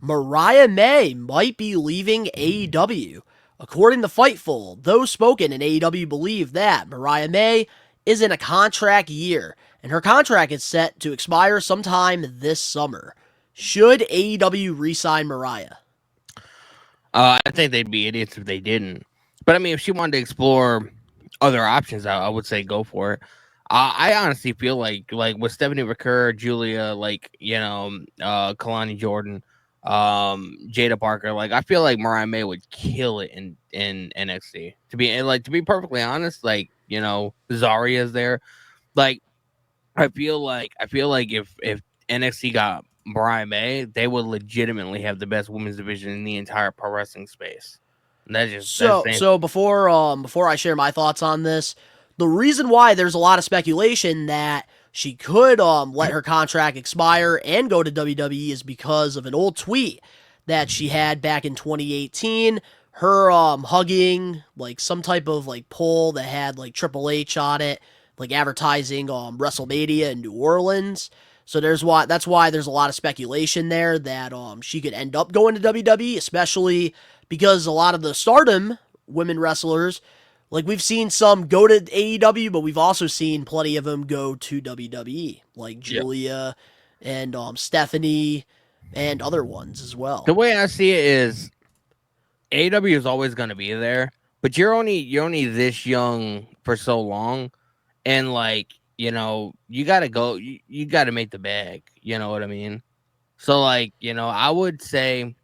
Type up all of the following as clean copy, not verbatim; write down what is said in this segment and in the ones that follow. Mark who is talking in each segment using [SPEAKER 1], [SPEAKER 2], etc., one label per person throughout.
[SPEAKER 1] Mariah May might be leaving AEW. According to Fightful, those spoken in AEW believe that Mariah May is in a contract year, and her contract is set to expire sometime this summer. Should AEW re-sign Mariah?
[SPEAKER 2] I think they'd be idiots if they didn't. But I mean, if she wanted to explore other options, I would say go for it. I honestly feel like with Stephanie McCurr, Julia, Kalani Jordan, Jada Parker, like I feel like Mariah May would kill it in NXT. To be perfectly honest, Zaria's there. Like I feel like if NXT got Mariah May, they would legitimately have the best women's division in the entire pro wrestling space. And that's
[SPEAKER 1] So before I share my thoughts on this, the reason why there's a lot of speculation that she could let her contract expire and go to WWE is because of an old tweet that she had back in 2018. Her hugging like some type of like poll that had like Triple H on it, like advertising WrestleMania in New Orleans. So that's why there's a lot of speculation there that she could end up going to WWE, especially because a lot of the Stardom women wrestlers, like we've seen some go to AEW, but we've also seen plenty of them go to WWE, like
[SPEAKER 2] yep.
[SPEAKER 1] Julia and Stephanie and other ones as
[SPEAKER 2] The
[SPEAKER 1] well.
[SPEAKER 2] way I see it is AEW is always going to be there, but you're only this young for so long, and you got to go. You got to make the bag. You know what I mean? So I would say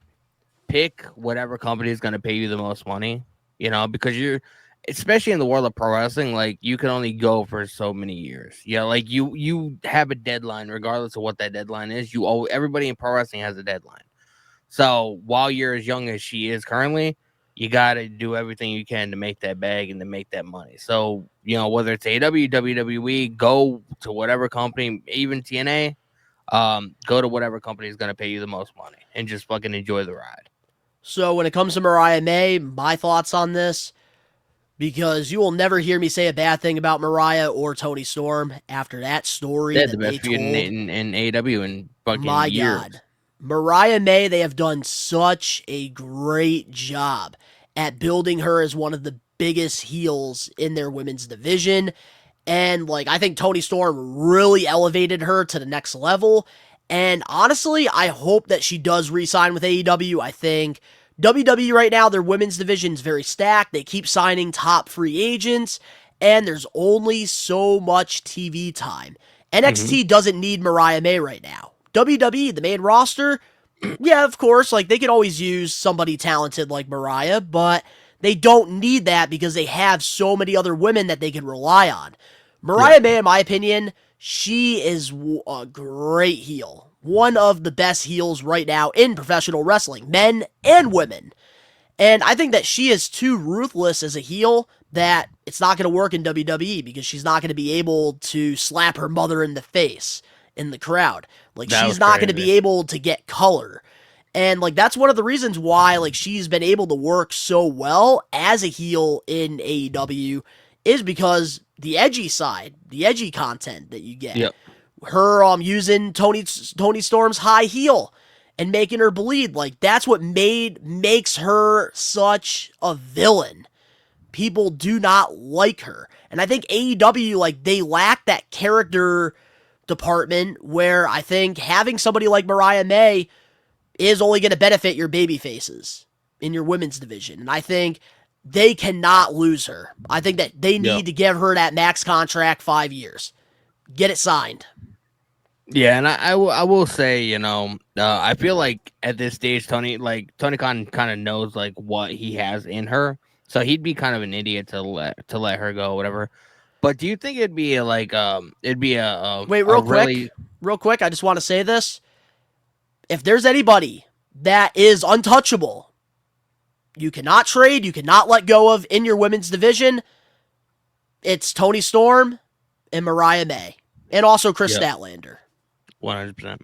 [SPEAKER 2] pick whatever company is going to pay you the most money, because especially in the world of pro wrestling, like you can only go for so many years. Yeah, like you have a deadline regardless of what that deadline is. Everybody in pro wrestling has a deadline. So while you're as young as she is currently, you got to do everything you can to make that bag and to make that money. So, whether it's AEW, WWE, go to whatever company, even TNA, go to whatever company is going to pay you the most money and just fucking enjoy the ride.
[SPEAKER 1] So when it comes to Mariah May, my thoughts on this, because you will never hear me say a bad thing about Mariah or Tony Storm after that
[SPEAKER 2] They
[SPEAKER 1] story
[SPEAKER 2] had the
[SPEAKER 1] that they
[SPEAKER 2] best feud
[SPEAKER 1] told.
[SPEAKER 2] in AEW in fucking
[SPEAKER 1] My
[SPEAKER 2] years.
[SPEAKER 1] God. Mariah May, they have done such a great job at building her as one of the biggest heels in their women's division. And like I think Tony Storm really elevated her to the next level. And honestly, I hope that she does re-sign with AEW. I think WWE right now, their women's division is very stacked. They keep signing top free agents, and there's only so much TV time.
[SPEAKER 2] Hmm.
[SPEAKER 1] NXT doesn't need Mariah May right now. WWE, the main roster, yeah, of course, like they could always use somebody talented like Mariah, but they don't need that because they have so many other women that they can rely on.
[SPEAKER 2] Yep.
[SPEAKER 1] Mariah May, in my opinion, she is a great heel. One of the best heels right now in professional wrestling, men and women. And I think that she is too ruthless as a heel that it's not going to work in WWE because she's not going to be able to slap her mother in the face in the crowd. Like
[SPEAKER 2] That
[SPEAKER 1] she's
[SPEAKER 2] was
[SPEAKER 1] not going to
[SPEAKER 2] crazy.
[SPEAKER 1] be able to get color. And like that's one of the reasons why like she's been able to work so well as a heel in AEW is because the edgy side, the edgy content that you get.
[SPEAKER 2] Yep.
[SPEAKER 1] Her using Tony Storm's high heel and making her bleed, like that's what makes her such a villain. People do not like her. And I think AEW, like they lack that character department where I think having somebody like Mariah May is only going to benefit your baby faces in your women's division. And I think they cannot lose her. I think that they
[SPEAKER 2] Yep.
[SPEAKER 1] need to give her that max contract 5 years. Get it signed.
[SPEAKER 2] Yeah, and I will say, I feel like at this stage, Tony Khan kind of knows like what he has in her, so he'd be kind of an idiot to let her go, whatever. But do you think it'd be
[SPEAKER 1] Wait,
[SPEAKER 2] a really
[SPEAKER 1] real quick, I just want to say this. If there's anybody that is untouchable, you cannot trade, you cannot let go of in your women's division, it's Tony Storm and Mariah May. And also Chris
[SPEAKER 2] yep
[SPEAKER 1] Statlander.
[SPEAKER 2] 100%?